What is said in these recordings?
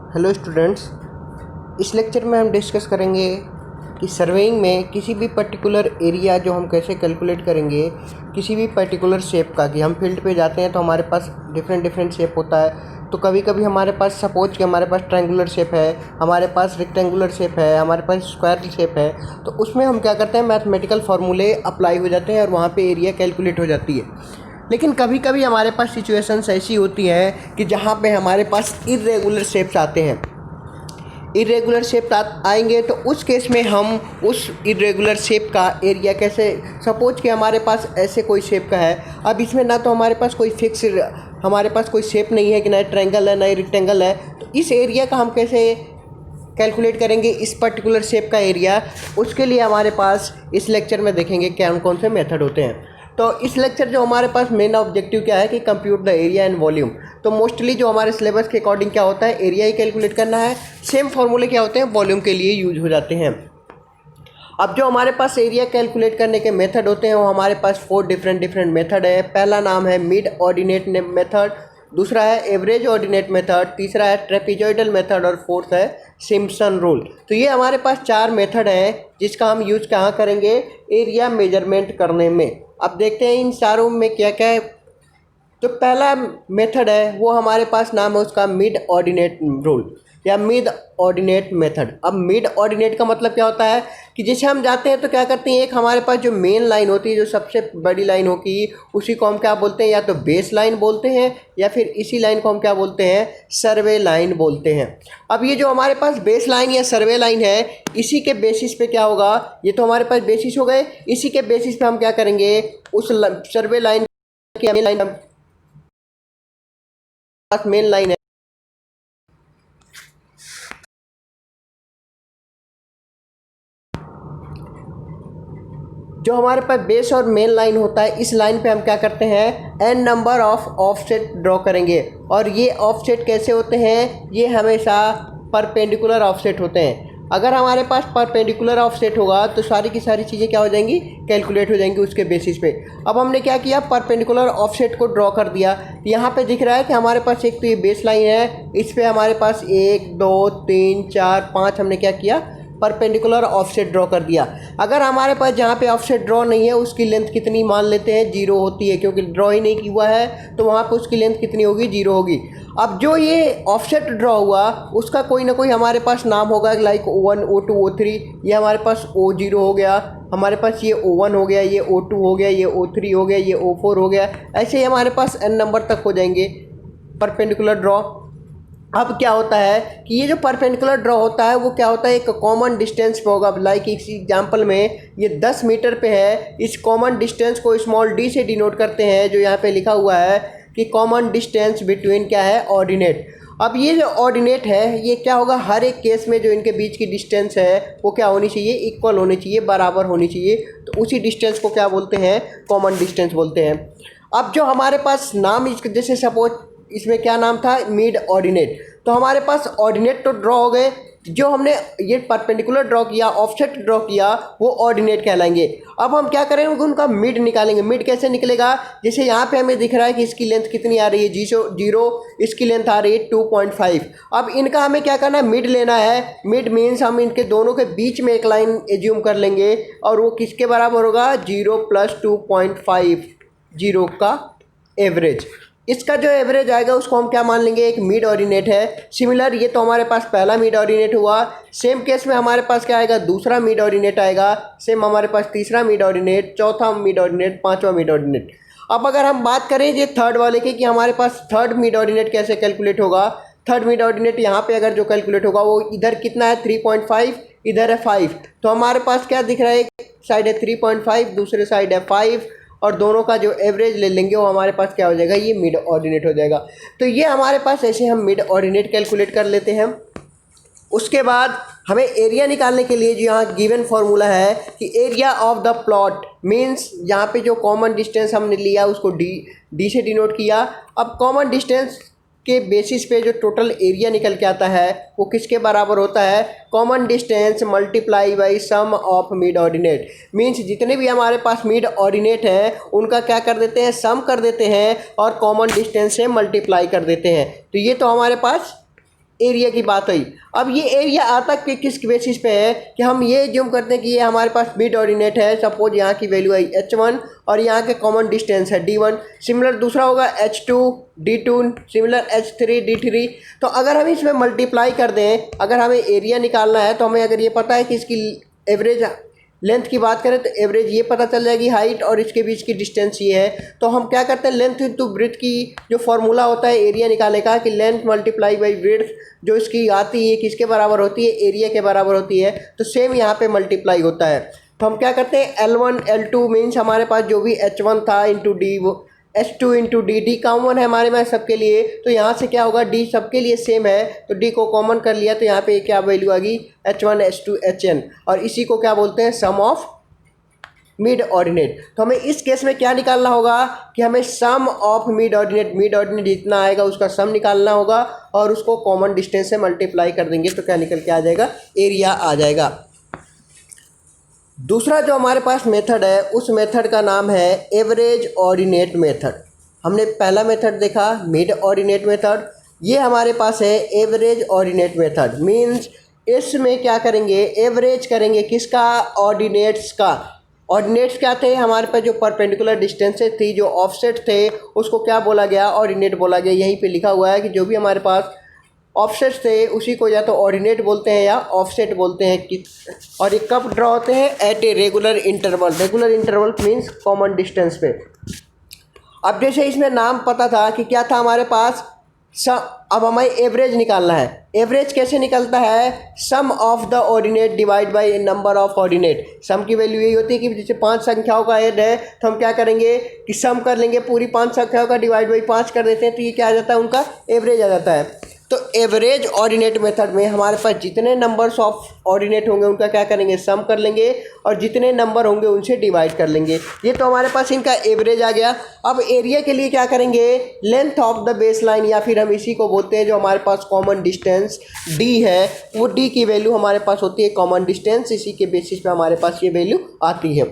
Hello students, इस lecture में हम डिस्कस करेंगे कि सर्वेइंग में किसी भी पर्टिकुलर एरिया जो हम कैसे कैलकुलेट करेंगे किसी भी पर्टिकुलर शेप का। कि हम फील्ड पे जाते हैं तो हमारे पास डिफरेंट शेप होता है। तो कभी कभी हमारे पास सपोज कि हमारे पास ट्रायंगुलर शेप है, हमारे पास रेक्टेंगुलर शेप है, हमारे पास स्क्वायर शेप है। तो उसमें हम क्या करते हैं, मैथमेटिकल फार्मूले अप्लाई हो जाते हैं और वहाँ पे एरिया कैलकुलेट हो जाती है। लेकिन कभी कभी हमारे पास सिचुएशंस ऐसी होती हैं कि जहाँ पे हमारे पास इर्रेगुलर शेप्स आते हैं। इरेगुलर शेप आएंगे तो उस केस में हम उस इरेगुलर शेप का एरिया कैसे, सपोज कि हमारे पास ऐसे कोई शेप का है। अब इसमें ना तो हमारे पास कोई फिक्स, हमारे पास कोई शेप नहीं है कि ना ट्रायंगल है ना रेक्टेंगल है। तो इस एरिया का हम कैसे कैलकुलेट करेंगे, इस पर्टिकुलर शेप का एरिया। उसके लिए हमारे पास इस लेक्चर में देखेंगे क्या कौन से मेथड होते हैं। तो इस लेक्चर जो हमारे पास मेन ऑब्जेक्टिव क्या है कि compute the area and volume. तो मोस्टली जो हमारे सिलेबस के अकॉर्डिंग क्या होता है, एरिया ही कैलकुलेट करना है। सेम फार्मूले क्या होते हैं, वॉल्यूम के लिए यूज हो जाते हैं। अब जो हमारे पास एरिया कैलकुलेट करने के मेथड होते हैं वो हमारे पास 4 डिफरेंट मेथड है। पहला नाम है मिड ऑर्डिनेट मेथड, दूसरा है एवरेज ऑर्डिनेट मेथड, तीसरा है ट्रेपीजॉइडल मेथड और फोर्थ है सिम्पसन रूल। तो ये हमारे पास 4 मेथड हैं जिसका हम यूज कहाँ करेंगे, एरिया मेजरमेंट करने में। अब देखते हैं इन चारों में क्या क्या है। जो पहला मेथड है वो हमारे पास नाम है उसका मिड ऑर्डिनेट रूल या मिड ऑर्डिनेट मेथड। अब मिड ऑर्डिनेट का मतलब क्या होता है कि जैसे हम जाते हैं तो क्या करते हैं, एक हमारे पास जो मेन लाइन होती है, जो सबसे बड़ी लाइन होगी, उसी को हम क्या बोलते हैं, या तो बेस लाइन बोलते हैं या फिर इसी लाइन को हम क्या बोलते हैं, सर्वे लाइन बोलते हैं। अब ये जो हमारे पास बेस लाइन या सर्वे लाइन है, इसी के बेसिस पे क्या होगा, ये तो हमारे पास बेसिस हो गए, इसी के बेसिस पे हम क्या करेंगे, उस सर्वे लाइन की मेन लाइन है, जो हमारे पास बेस और मेन लाइन होता है, इस लाइन पे हम क्या करते हैं, n number of offset draw करेंगे। और ये ऑफसेट कैसे होते हैं, ये हमेशा परपेंडिकुलर ऑफसेट होते हैं। अगर हमारे पास परपेंडिकुलर ऑफसेट होगा तो सारी की सारी चीज़ें क्या हो जाएंगी, कैलकुलेट हो जाएंगी उसके बेसिस पे। अब हमने क्या किया, परपेंडिकुलर ऑफसेट को ड्रॉ कर दिया। यहाँ पे दिख रहा है कि हमारे पास एक तो ये बेस लाइन है, इस पर हमारे पास 1 2 3 4 5 हमने क्या किया, परपेंडिकुलर ऑफसेट ड्रॉ कर दिया। अगर हमारे पास जहाँ पे ऑफसेट ड्रॉ नहीं है उसकी लेंथ कितनी मान लेते हैं, 0 होती है, क्योंकि ड्रॉ ही नहीं हुआ है तो वहाँ पे उसकी लेंथ कितनी होगी, 0 होगी। अब जो ये ऑफसेट ड्रॉ हुआ उसका कोई ना कोई हमारे पास नाम होगा, लाइक O1 O2 O3। ये हमारे पास O0 हो गया, हमारे पास ये O1 हो गया, ये O2 हो गया, ये O3 हो गया, ये O4 हो गया। ऐसे ही हमारे पास n नंबर तक हो जाएंगे परपेंडिकुलर ड्रॉ। अब क्या होता है कि ये जो परपेंडिकुलर ड्रॉ होता है वो क्या होता है, एक कॉमन डिस्टेंस पे होगा। लाइक इस एग्जांपल में ये 10 मीटर पे है, इस कॉमन डिस्टेंस को स्मॉल d से डिनोट करते हैं, जो यहाँ पे लिखा हुआ है कि कॉमन डिस्टेंस बिटवीन क्या है, ऑर्डिनेट। अब ये जो ऑर्डिनेट है ये क्या होगा, हर एक केस में जो इनके बीच की डिस्टेंस है वो क्या होनी चाहिए, इक्वल होनी चाहिए, बराबर होनी चाहिए। तो उसी डिस्टेंस को क्या बोलते हैं, कॉमन डिस्टेंस बोलते हैं। अब जो हमारे पास नाम, इसके जैसे सपोज इसमें क्या नाम था, मिड ऑर्डिनेट। तो हमारे पास ऑर्डिनेट तो ड्रॉ हो गए, जो हमने ये परपेंडिकुलर ड्रॉ किया, ऑफसेट ड्रॉ किया, वो ऑर्डिनेट कहलाएंगे। अब हम क्या करेंगे, उनका मिड निकालेंगे। मिड कैसे निकलेगा, जैसे यहाँ पे हमें दिख रहा है कि इसकी लेंथ कितनी आ रही है, 0, इसकी लेंथ आ रही है 2.5। अब इनका हमें क्या करना है, मिड लेना है। मिड मीन्स हम इनके दोनों के बीच में एक लाइन एज्यूम कर लेंगे और वो किसके बराबर होगा, 0 + 2.5, 0 का एवरेज। इसका जो एवरेज आएगा उसको हम क्या मान लेंगे, एक मिड ऑर्डिनेट है। सिमिलर, ये तो हमारे पास पहला मिड ऑर्डिनेट हुआ। सेम केस में हमारे पास क्या आएगा, दूसरा मिड ऑर्डिनेट आएगा। सेम हमारे पास तीसरा मिड ऑर्डिनेट, चौथा मिड ऑर्डिनेट, पांचवा मिड ऑर्डिनेट। अब अगर हम बात करें ये थर्ड वाले की कि हमारे पास थर्ड मिड ऑर्डिनेट कैसे कैलकुलेट होगा। थर्ड मिड ऑर्डिनेट यहाँ पे अगर जो कैलकुलेट होगा वो इधर कितना है, 3.5, इधर है 5। तो हमारे पास क्या दिख रहा है, एक साइड है 3.5, दूसरे साइड है 5, और दोनों का जो एवरेज ले लेंगे वो हमारे पास क्या हो जाएगा, ये मिड ऑर्डिनेट हो जाएगा। तो ये हमारे पास ऐसे हम मिड ऑर्डिनेट कैलकुलेट कर लेते हैं। उसके बाद हमें एरिया निकालने के लिए जो यहाँ गिवन फॉर्मूला है कि area of the plot means, यहाँ पे जो कॉमन डिस्टेंस हमने लिया उसको डी से डिनोट किया। अब कॉमन डिस्टेंस के बेसिस पे जो टोटल एरिया निकल के आता है वो किसके बराबर होता है, common distance multiply by sum of mid ordinate. Means जितने भी हमारे पास मिड ऑर्डिनेट हैं उनका क्या कर देते हैं, सम कर देते हैं और कॉमन डिस्टेंस से मल्टीप्लाई कर देते हैं। तो ये तो हमारे पास एरिया की बात हुई। अब ये एरिया आता किस बेसिस पे है कि हम ये ज्यूम करते हैं कि ये हमारे पास मिड ऑर्डिनेट है। सपोज यहाँ की वैल्यू आई h1 और यहाँ के कॉमन डिस्टेंस है d1। सिमिलर दूसरा होगा h2 d2, similar h3 d3। तो अगर हम इसमें मल्टीप्लाई कर दें, अगर हमें एरिया निकालना है तो हमें अगर ये पता है कि इसकी एवरेज लेंथ की बात करें तो एवरेज ये पता चल जाएगी, हाइट और इसके बीच की डिस्टेंस ये है। तो हम क्या करते हैं, लेंथ इंटू ब्रेड्थ की जो फॉर्मूला होता है एरिया निकालने का कि लेंथ मल्टीप्लाई बाई ब्रेड्थ जो इसकी आती है किसके बराबर होती है, एरिया के बराबर होती है। तो सेम यहाँ पे मल्टीप्लाई होता है। तो हम क्या करते हैं, L1 L2 मीन्स हमारे पास जो भी H1 था इंटू डी, वो H2 into D, D common है हमारे में सबके लिए। तो यहाँ से क्या होगा, डी सबके लिए सेम है तो डी को कॉमन कर लिया। तो यहाँ पे क्या वैल्यू आ गई, H1 H2 Hn। और इसी को क्या बोलते हैं, सम ऑफ मिड ऑर्डिनेट। तो हमें इस केस में क्या निकालना होगा कि हमें सम ऑफ मिड ऑर्डिनेट जितना आएगा उसका सम निकालना होगा और उसको कॉमन डिस्टेंस से मल्टीप्लाई कर देंगे तो क्या निकल के आ जाएगा, एरिया आ जाएगा। दूसरा जो हमारे पास मेथड है उस मेथड का नाम है एवरेज ऑर्डिनेट मेथड। हमने पहला मेथड देखा मिड ऑर्डिनेट मेथड, ये हमारे पास है एवरेज ऑर्डिनेट मेथड। मीन्स इसमें क्या करेंगे, एवरेज करेंगे किसका, ऑर्डिनेट्स का। ऑर्डिनेट्स क्या थे, हमारे पास जो परपेंडिकुलर डिस्टेंसेस थी, जो ऑफसेट थे, उसको क्या बोला गया, ऑर्डिनेट बोला गया। यहीं पे लिखा हुआ है कि जो भी हमारे पास ऑफसेट थे उसी को या तो ऑर्डिनेट बोलते हैं या ऑफसेट बोलते हैं कि, और ये कब ड्रॉ होते हैं, at a regular interval. Regular interval means common distance पे। अब जैसे इसमें नाम पता था कि क्या था हमारे पास अब हमें एवरेज निकालना है। एवरेज कैसे निकलता है, sum of the ordinate divide by number of ordinate. Sum की वैल्यू यही होती है कि जैसे 5 संख्याओं का ऐड है तो हम क्या करेंगे कि सम कर लेंगे, पूरी 5 संख्याओं का डिवाइड बाई 5 कर देते हैं तो ये क्या आ जाता है, उनका एवरेज आ जाता है। तो एवरेज ऑर्डिनेट मेथड में हमारे पास जितने नंबर्स ऑफ ऑर्डिनेट होंगे उनका क्या करेंगे, सम कर लेंगे और जितने नंबर होंगे उनसे डिवाइड कर लेंगे। ये तो हमारे पास इनका एवरेज आ गया। अब एरिया के लिए क्या करेंगे, length of the base line या फिर हम इसी को बोलते हैं जो हमारे पास कॉमन डिस्टेंस d है, वो d की वैल्यू हमारे पास होती है कॉमन डिस्टेंस, इसी के बेसिस पे हमारे पास ये वैल्यू आती है।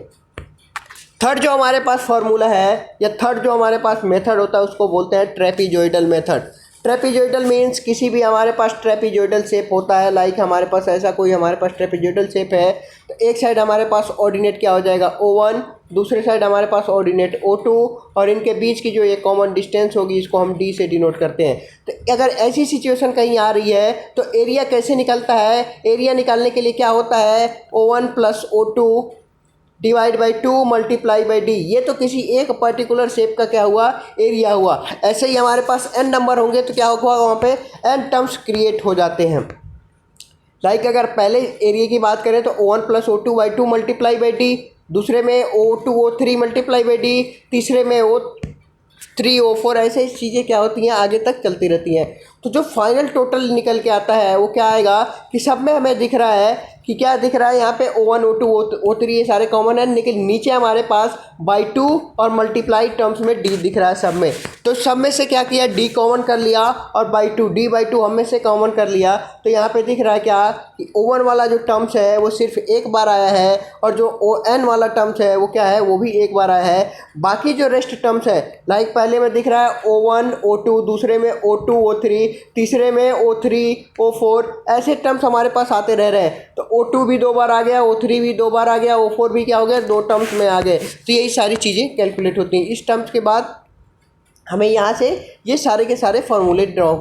थर्ड जो हमारे पास फॉर्मूला है या थर्ड जो हमारे पास मेथड होता है उसको बोलते हैं ट्रेपीजॉइडल मेथड। ट्रेपीजॉइडल मीन्स किसी भी हमारे पास ट्रेपीजॉइडल शेप होता है, लाइक हमारे पास ऐसा कोई हमारे पास ट्रेपीजॉइडल शेप है तो एक साइड हमारे पास ऑर्डिनेट क्या हो जाएगा O1, दूसरे साइड हमारे पास ऑर्डिनेट O2 और इनके बीच की जो ये कॉमन डिस्टेंस होगी इसको हम D से डिनोट करते हैं। तो अगर ऐसी सिचुएशन कहीं आ रही है तो एरिया कैसे निकलता है, एरिया निकालने के लिए क्या होता है, O1 plus O2 divide by 2 multiply by D. ये तो किसी एक पर्टिकुलर शेप का क्या हुआ, एरिया हुआ। ऐसे ही हमारे पास n नंबर होंगे तो क्या होगा, वहाँ पे n टर्म्स क्रिएट हो जाते हैं। लाइक अगर पहले एरिया की बात करें तो O1 plus O2 by 2 multiply by D, दूसरे में O2 O3 multiply by D, तीसरे में O3 O4, ऐसे चीज़ें क्या होती हैं आगे तक चलती रहती हैं। तो जो फाइनल टोटल निकल के आता है वो क्या आएगा कि सब में हमें दिख रहा है कि क्या दिख रहा है, यहाँ पे O1 O2 O3 ये सारे कॉमन है, लेकिन नीचे हमारे पास बाई 2 और मल्टीप्लाई टर्म्स में D दिख रहा है सब में। तो सब में से क्या किया, D कॉमन कर लिया और बाई 2 D बाई 2 हम में से कॉमन कर लिया। तो यहाँ पे दिख रहा है क्या कि O1 वाला जो टर्म्स है वो सिर्फ एक बार आया है और जो ON वाला टर्म्स है वो क्या है, वो भी एक बार आया है। बाकी जो रेस्ट टर्म्स है लाइक पहले में दिख रहा है O1 O2, दूसरे में O2 O3, तीसरे में O3 O4, ऐसे टर्म्स हमारे पास आते रह रहे हैं। तो O2 भी 2 बार आ गया, O3 भी 2 बार आ गया, O4 भी क्या हो गया, 2 टर्म्स में आ गए। तो यही सारी चीज़ें कैलकुलेट होती हैं। इस टर्म्स के बाद हमें यहाँ से ये सारे के सारे फार्मूले ड्रॉ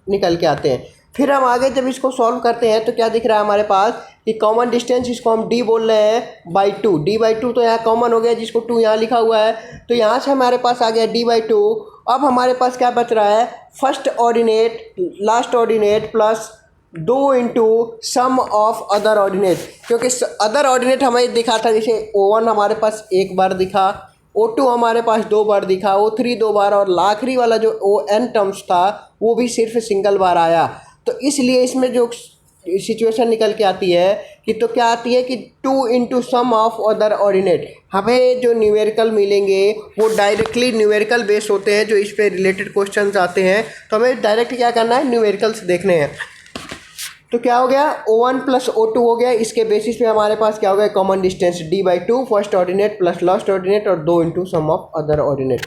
निकल के आते हैं। फिर हम आगे जब इसको सॉल्व करते हैं तो क्या दिख रहा है हमारे पास कि कॉमन डिस्टेंस इसको हम d बोल रहे हैं बाई 2, d बाई 2 तो यहाँ कॉमन हो गया जिसको 2 यहाँ लिखा हुआ है। तो यहाँ से हमारे पास आ गया d बाई 2। अब हमारे पास क्या बच रहा है, first ordinate last ordinate plus 2 into sum of other ordinate, क्योंकि अदर ऑर्डिनेट हमें दिखा था जैसे O1 हमारे पास एक बार दिखा, O2 हमारे पास 2 बार दिखा, O3 2 बार और आखिरी वाला जो ON टर्म्स था वो भी सिर्फ सिंगल बार आया। तो इसलिए इसमें जो सिचुएशन निकल के आती है कि तो क्या आती है कि 2 into sum of other ordinate. हमें जो न्यूमेरिकल मिलेंगे वो डायरेक्टली न्यूमेरिकल बेस होते हैं, जो इस पे रिलेटेड क्वेश्चंस आते हैं तो हमें डायरेक्ट क्या करना है, न्यूमेरिकल्स देखने हैं। तो क्या हो गया, O1 प्लस O2 हो गया, इसके बेसिस पे हमारे पास क्या हो गया, common distance d by 2 first ordinate plus last ordinate और 2 into sum of other ordinate.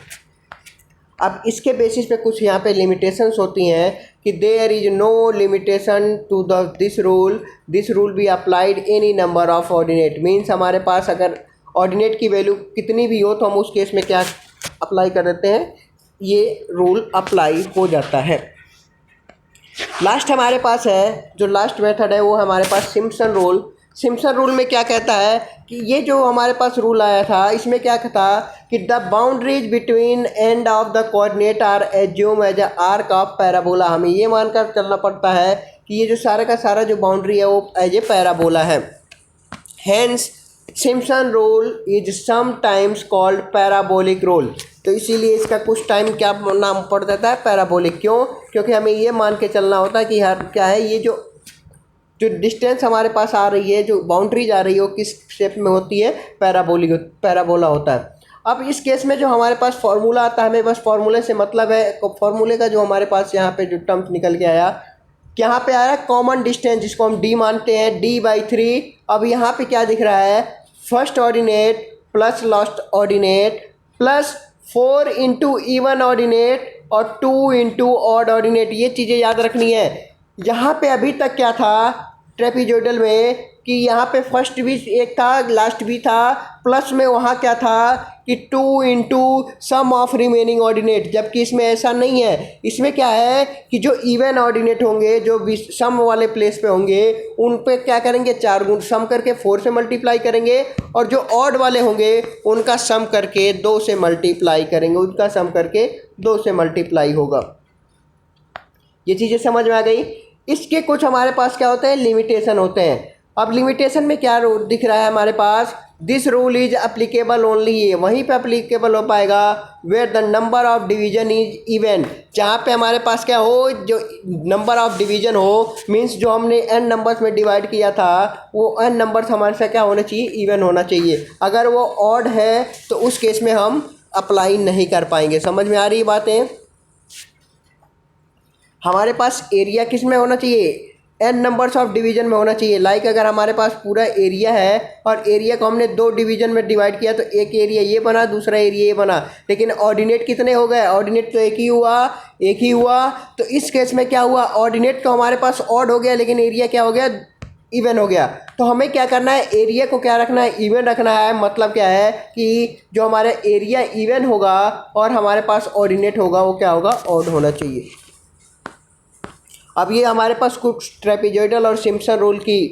अब इसके बेसिस पे कुछ यहाँ पे लिमिटेशंस होती हैं कि there is no limitation to this rule be applied any number of ordinate. Means हमारे पास अगर ऑर्डिनेट की वैल्यू कितनी भी हो तो हम उस केस में क्या अप्लाई कर देते हैं, ये रूल अप्लाई हो जाता है। लास्ट हमारे पास है, जो लास्ट मेथड है वो हमारे पास सिम्पसन रूल। सिम्पसन रूल में क्या कहता है कि ये जो हमारे पास रूल आया था इसमें क्या था कि the boundaries between end of the coordinate are assume as a arc of parabola. हमें ये मानकर चलना पड़ता है कि ये जो सारा का सारा जो बाउंड्री है वो एज ए पैराबोला है। Hence Simpson rule is sometimes called parabolic rule. तो इसीलिए इसका कुछ टाइम क्या नाम पड़ जाता है, पैराबोलिक। क्यों? क्योंकि हमें ये मान के चलना होता है कि हर क्या है, ये जो डिस्टेंस हमारे पास आ रही है, जो बाउंड्रीज आ रही है वो किस शेप में होती है, पैराबोला होता है। अब इस केस में जो हमारे पास फॉर्मूला आता है, हमें बस फॉर्मूले से मतलब है, फॉर्मूले का जो हमारे पास यहाँ पे जो टर्म्स निकल के आया, यहाँ पे आया कॉमन डिस्टेंस जिसको हम डी मानते हैं, d/3। अब यहाँ पे क्या दिख रहा है, first ordinate plus last ordinate plus 4 into even ordinate और 2 इंटू ऑड ऑर्डिनेट। ये चीज़ें याद रखनी है। यहाँ पे अभी तक क्या था ट्रेपीजोइडल में कि यहाँ पे फर्स्ट भी एक था, लास्ट भी था, प्लस में वहाँ क्या था कि 2 into sum of remaining ordinate, जबकि इसमें ऐसा नहीं है। इसमें क्या है कि जो इवन ऑर्डिनेट होंगे, जो सम वाले प्लेस पे होंगे, उन पे क्या करेंगे, 4 गुण सम करके 4 से मल्टीप्लाई करेंगे, और जो ऑड वाले होंगे उनका सम करके 2 से मल्टीप्लाई करेंगे, उनका सम करके 2 से मल्टीप्लाई होगा। ये चीज़ें समझ में आ गई। इसके कुछ हमारे पास क्या होते हैं, लिमिटेशन होते हैं। अब लिमिटेशन में क्या रूल दिख रहा है हमारे पास, this rule is applicable only, ये वहीं पे अप्लीकेबल हो पाएगा where the number of division is even. जहाँ पे हमारे पास क्या हो, जो नंबर ऑफ डिवीजन हो, मीन्स जो हमने n नंबर्स में डिवाइड किया था वो n नंबर्स हमारे साथ क्या होना चाहिए, इवन होना चाहिए। अगर वो ऑड है तो उस केस में हम अप्लाई नहीं कर पाएंगे। समझ में आ रही बातें। हमारे पास एरिया किस में होना चाहिए, n नंबर्स ऑफ डिवीजन में होना चाहिए। लाइक अगर हमारे पास पूरा एरिया है और एरिया को हमने 2 डिवीजन में डिवाइड किया तो एक एरिया ये बना, दूसरा एरिया ये बना, लेकिन ऑर्डिनेट कितने हो गए, ऑर्डिनेट तो एक ही हुआ। तो इस केस में क्या हुआ, ऑर्डिनेट तो हमारे पास ऑड हो गया लेकिन एरिया क्या हो गया, इवन हो गया। तो हमें क्या करना है, एरिया को क्या रखना है, इवन रखना है। मतलब क्या है कि जो हमारा एरिया इवन होगा और हमारे पास ऑर्डिनेट होगा वो क्या होगा, ऑड होना चाहिए। अब ये हमारे पास कुछ ट्रेपीजोइडल और सिम्पसन रूल की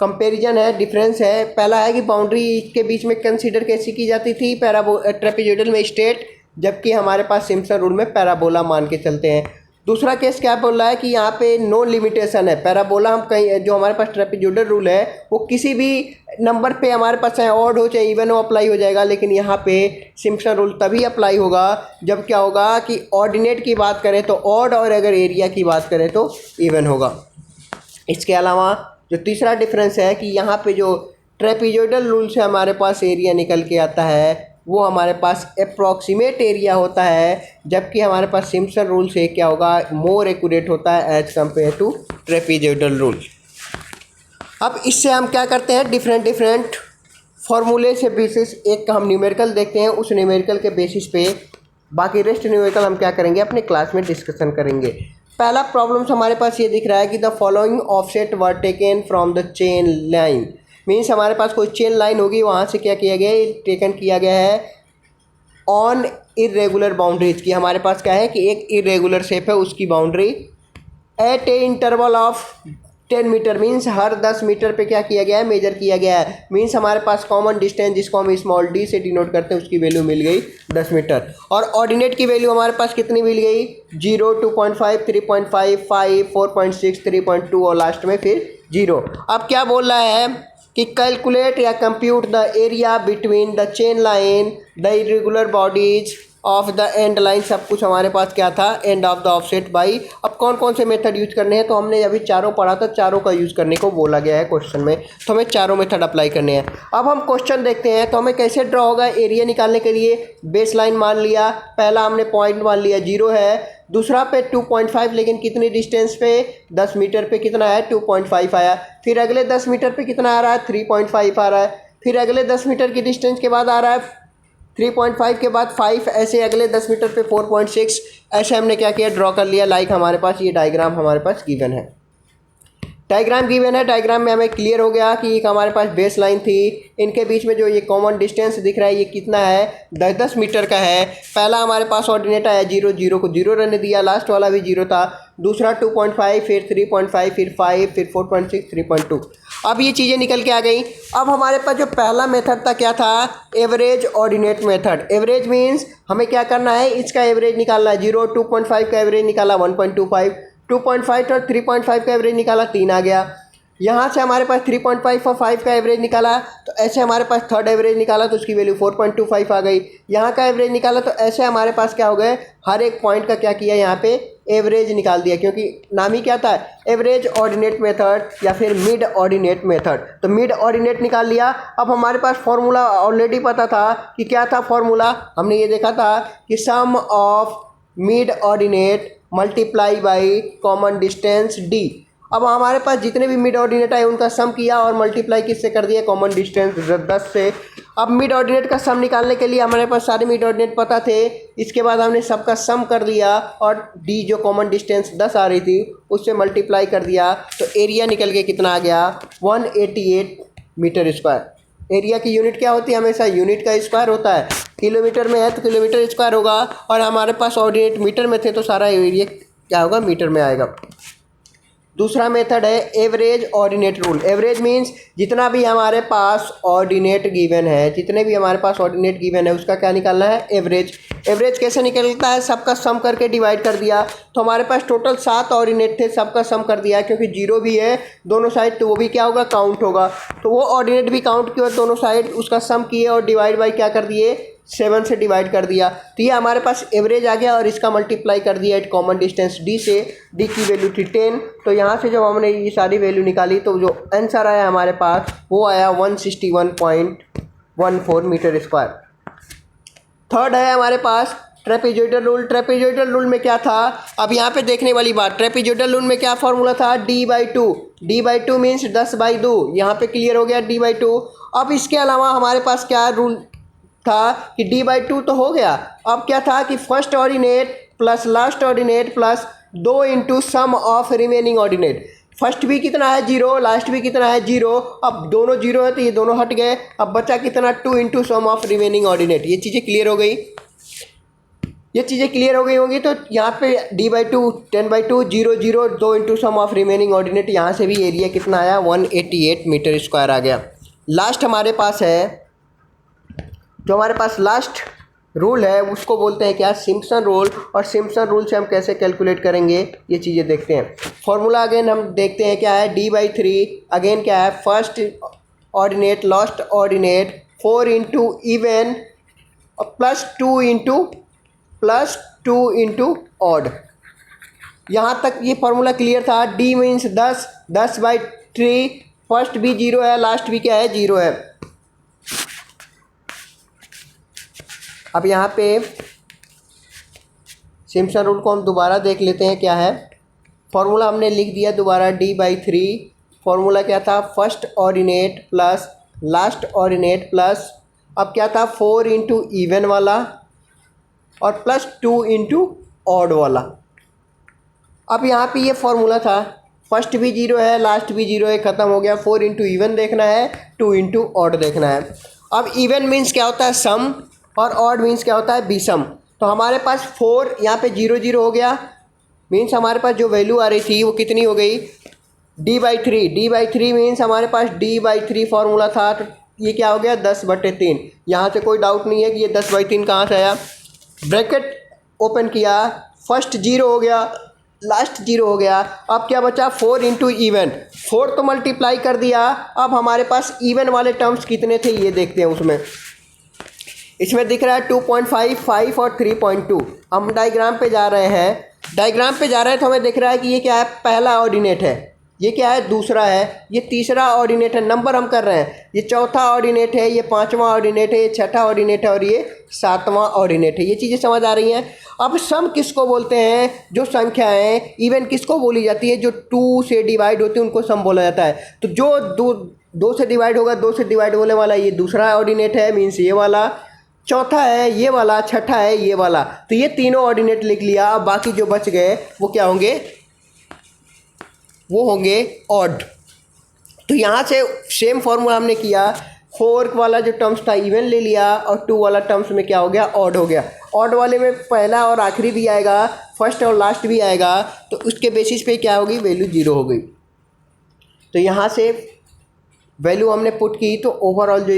कंपैरिजन है, डिफरेंस है। पहला है कि बाउंड्री के बीच में कंसीडर कैसी की जाती थी ट्रेपीजोइडल में स्ट्रेट, जबकि हमारे पास सिम्पसन रूल में पैराबोला मान के चलते हैं। दूसरा केस क्या बोल रहा है कि यहाँ पे नो लिमिटेशन है, पैराबोला हम कहीं, जो हमारे पास ट्रेपीजोइडल रूल है वो किसी भी नंबर पे हमारे पास चाहे ऑड हो चाहे इवन हो अप्लाई हो जाएगा, लेकिन यहाँ पे सिम्पसन रूल तभी अप्लाई होगा जब क्या होगा कि ऑर्डिनेट की बात करें तो ऑड और अगर एरिया की बात करें तो इवन होगा। इसके अलावा जो तीसरा डिफरेंस है कि यहाँ पे जो ट्रेपीजोइडल रूल से हमारे पास एरिया निकल के आता है वो हमारे पास अप्रॉक्सीमेट एरिया होता है, जबकि हमारे पास सिम्पसन रूल से क्या होगा, मोर एक्यूरेट होता है एज कम्पेयर टू ट्रेपीजोइडल रूल। अब इससे हम क्या करते हैं, डिफरेंट फॉर्मूले से बेसिस एक हम न्यूमेरिकल देखते हैं, उस न्यूमेरिकल के बेसिस पे बाकी रेस्ट न्यूमेरिकल हम क्या करेंगे अपने क्लास में डिस्कशन करेंगे। पहला प्रॉब्लम्स हमारे पास ये दिख रहा है कि the following offset were taken from the chain line. Means हमारे पास कोई चेन लाइन होगी, वहाँ से क्या किया गया है, टेकन किया गया है ऑन इरेगुलर बाउंड्रीज की। हमारे पास क्या है कि एक इरेगुलर शेप है, उसकी boundary at a interval of 10 metre, means हर 10 मीटर पे क्या किया गया है, मेजर किया गया है। मीन्स हमारे पास कॉमन डिस्टेंस जिसको हम स्मॉल डी से डिनोट करते हैं उसकी वैल्यू मिल गई 10 मीटर। और ऑर्डिनेट की वैल्यू हमारे पास कितनी मिल गई, 0, 2.5, 3.5, 5, 4.6, 3.2 और लास्ट में फिर 0। अब क्या बोल रहा है कि कैलकुलेट या compute the area between the chain line, the irregular bodies of the end line. सब कुछ हमारे पास क्या था, and of the offset by. अब कौन कौन से मेथड यूज करने हैं, तो हमने अभी चारों पढ़ा था, चारों का यूज़ करने को बोला गया है क्वेश्चन में, तो हमें चारों मेथड अप्लाई करने हैं। अब हम क्वेश्चन देखते हैं तो हमें कैसे ड्रॉ होगा एरिया निकालने के लिए। बेस लाइन मान लिया, पहला हमने पॉइंट मान लिया 0 है, दूसरा पे 2.5, लेकिन कितनी डिस्टेंस पे, 10 मीटर पे कितना है, 2.5 आया। फिर अगले 10 मीटर पे कितना आ रहा है, 3.5 आ रहा है। फिर अगले 10 मीटर की डिस्टेंस के बाद आ रहा है 3.5 के बाद 5 ऐसे अगले 10 मीटर पे 4.6 ऐसे हमने क्या किया ड्रॉ कर लिया। लाइक हमारे पास ये डायग्राम हमारे पास गिवन है। डायग्राम गिवन है, डायग्राम में हमें क्लियर हो गया कि एक हमारे पास बेस लाइन थी, इनके बीच में जो ये कॉमन डिस्टेंस दिख रहा है ये कितना है 10-10 मीटर का है। पहला हमारे पास ऑर्डिनेट आया 0, 0 को 0 रहने दिया, लास्ट वाला भी 0 था, दूसरा 2.5, फिर 3.5, फिर 5, फिर 4.6, 3.2। अब ये चीज़ें निकल के आ गई। अब हमारे पास जो पहला मेथड था क्या था, average ordinate method. Average means हमें क्या करना है, इसका एवरेज निकालना है। 0, 2.5 का एवरेज निकाला 1.25, 2.5 और 3.5 का एवरेज निकाला 3 आ गया। यहाँ से हमारे पास 3.5 और 5 का एवरेज निकाला, तो ऐसे हमारे पास थर्ड एवरेज निकाला तो उसकी वैल्यू 4.25 आ गई। यहाँ का एवरेज निकाला तो ऐसे हमारे पास क्या हो गए, हर एक पॉइंट का क्या किया यहाँ पे एवरेज निकाल दिया, क्योंकि नाम ही क्या था एवरेज ऑर्डिनेट मेथड या फिर मिड ऑर्डिनेट मेथड। तो मिड ऑर्डिनेट निकाल लिया। अब हमारे पास फॉर्मूला ऑलरेडी पता था कि क्या था फॉर्मूला, हमने ये देखा था कि sum of mid ordinate multiply by common distance d। अब हमारे पास जितने भी मिड ऑर्डिनेट आए उनका सम किया और मल्टीप्लाई किससे कर दिया, कॉमन डिस्टेंस 10 से। अब मिड ऑर्डिनेट का सम निकालने के लिए हमारे पास सारे मिड ऑर्डिनेट पता थे, इसके बाद हमने सबका सम कर दिया और d जो कॉमन डिस्टेंस 10 आ रही थी उससे मल्टीप्लाई कर दिया, तो एरिया निकल के कितना आ गया 188 मीटर स्क्वायर। एरिया की यूनिट क्या होती है, हमेशा यूनिट का स्क्वायर होता है। किलोमीटर में है तो किलोमीटर स्क्वायर होगा, और हमारे पास ऑर्डिनेट मीटर में थे तो सारा एरिया क्या होगा मीटर में आएगा। दूसरा मेथड है average ordinate rule. Average means जितना भी हमारे पास ऑर्डिनेट गिवन है, जितने भी हमारे पास ऑर्डिनेट गिवन है उसका क्या निकालना है एवरेज। एवरेज कैसे निकलता है, सबका सम करके डिवाइड कर दिया। तो हमारे पास टोटल 7 ऑर्डिनेट थे, सबका सम कर दिया, क्योंकि 0 भी है दोनों साइड तो वो भी क्या होगा काउंट होगा। तो वो ऑर्डिनेट भी काउंट किया दोनों साइड, उसका सम किए और डिवाइड बाई क्या कर दिए 7 से डिवाइड कर दिया। तो ये हमारे पास एवरेज आ गया और इसका मल्टीप्लाई कर दिया एट कॉमन डिस्टेंस d से। d की वैल्यू थी 10। तो यहाँ से जब हमने ये सारी वैल्यू निकाली तो जो आंसर आया हमारे पास वो आया 161.14 मीटर स्क्वायर। थर्ड है हमारे पास ट्रेपेजॉइडल रूल। ट्रेपेजॉइडल रूल में क्या था, अब यहाँ पे देखने वाली बात, ट्रेपेजॉइडल रूल में क्या फॉर्मूला था d/2। d/2 मीन्स 10/2, यहाँ पे क्लियर हो गया d/2। अब इसके अलावा हमारे पास क्या रूल था कि d/2 तो हो गया, अब क्या था कि first ordinate plus last ordinate plus 2 into sum of remaining ordinate. First भी कितना है 0, लास्ट भी कितना है 0, अब दोनों 0 है तो ये दोनों हट गए, अब बचा कितना 2 into sum of remaining ordinate. ये चीज़ें क्लियर हो गई, ये चीज़ें क्लियर हो गई होंगी। तो यहाँ पे d/2 10/2 0 0 2 into sum of remaining ordinate, यहाँ से भी एरिया कितना आया 188 मीटर स्क्वायर आ गया। लास्ट हमारे पास है, जो हमारे पास लास्ट रूल है उसको बोलते हैं क्या सिम्पसन रूल। और सिम्पसन रूल से हम कैसे कैलकुलेट करेंगे ये चीज़ें देखते हैं। फॉर्मूला अगेन हम देखते हैं क्या है d/3, अगेन क्या है first ordinate last ordinate 4 into even plus two into odd. यहाँ तक ये फार्मूला क्लियर था। d मीन्स 10/3, फर्स्ट भी 0 है लास्ट भी क्या है 0 है। अब यहाँ पे सिम्पसन रूल को हम दोबारा देख लेते हैं क्या है। फॉर्मूला हमने लिख दिया दोबारा d/3। फॉर्मूला क्या था first ordinate plus last ordinate plus अब क्या था 4 इंटू इवन वाला और प्लस 2 इंटू ऑड वाला। अब यहाँ पे ये फॉर्मूला था, फर्स्ट भी 0 है लास्ट भी 0 है, ख़त्म हो गया। 4 इंटू इवन देखना है, 2 इंटू ऑड देखना है। अब इवन मीन्स क्या होता है सम और ऑड मीन्स क्या होता है विषम। तो हमारे पास 4 यहाँ पे 0 0 हो गया, मीन्स हमारे पास जो वैल्यू आ रही थी वो कितनी हो गई d/3। d/3 मीन्स हमारे पास d/3 फार्मूला था, तो ये क्या हो गया 10/3। यहाँ से कोई डाउट नहीं है कि ये 10/3 कहाँ से आया। ब्रैकेट ओपन किया, फर्स्ट 0 हो गया लास्ट 0 हो गया, अब क्या बचा 4 इंटू इवन। 4 तो मल्टीप्लाई कर दिया, अब हमारे पास इवन वाले टर्म्स कितने थे ये देखते हैं। उसमें इसमें दिख रहा है 2.5, 5 और 3.2। हम डायग्राम पे जा रहे हैं, डायग्राम पे जा रहे हैं तो हमें दिख रहा है कि ये क्या है पहला ऑर्डिनेट है, ये क्या है दूसरा है, ये तीसरा ऑर्डिनेट है, नंबर हम कर रहे हैं, ये चौथा ऑर्डिनेट है, ये पांचवा ऑर्डिनेट है, ये छठा ऑर्डिनेट है और ये सातवां ऑर्डिनेट है। ये चीज़ें समझ आ रही हैं। अब सम किसको बोलते हैं, जो संख्याएं इवन किसको बोली जाती है, जो 2 से डिवाइड होती है उनको सम बोला जाता है। तो जो 2 से डिवाइड होगा, 2 से डिवाइड होने वाला ये दूसरा ऑर्डिनेट है मीन्स ये वाला, चौथा है ये वाला, छठा है ये वाला। तो ये तीनों ऑर्डिनेट लिख लिया। अब बाकी जो बच गए वो क्या होंगे, वो होंगे ऑड। तो यहाँ से सेम फॉर्मूला हमने किया, 4 वाला जो टर्म्स था इवन ले लिया और 2 वाला टर्म्स में क्या हो गया, ऑड हो गया। ऑड वाले में पहला और आखिरी भी आएगा, फर्स्ट और लास्ट भी आएगा, तो उसके बेसिस पे क्या होगी, वैल्यू 0 हो गई। तो यहाँ से वैल्यू हमने पुट की तो ओवरऑल जो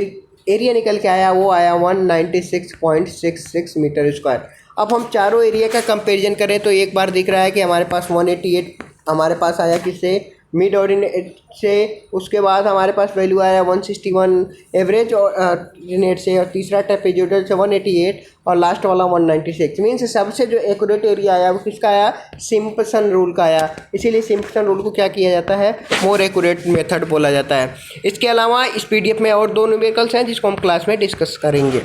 एरिया निकल के आया वो आया 196.66 मीटर स्क्वायर। अब हम चारों एरिया का कंपैरिजन करें तो एक बार दिख रहा है कि हमारे पास 188 हमारे पास आया किससे, मिड ऑर्डिनेट से। उसके बाद हमारे पास वैल्यू आया 161 एवरेज ऑर्डिनेट से, और तीसरा ट्रेपेजोइडल से 188 और लास्ट वाला 196। मीन्स सबसे जो एक्यूरेट एरिया आया वो किसका आया, सिम्पसन रूल का आया। इसीलिए सिम्पसन रूल को क्या किया जाता है, मोर एक्यूरेट मेथड बोला जाता है। इसके अलावा इस PDF में और 2 न्यूमेरिकल्स हैं जिसको हम क्लास में डिस्कस करेंगे।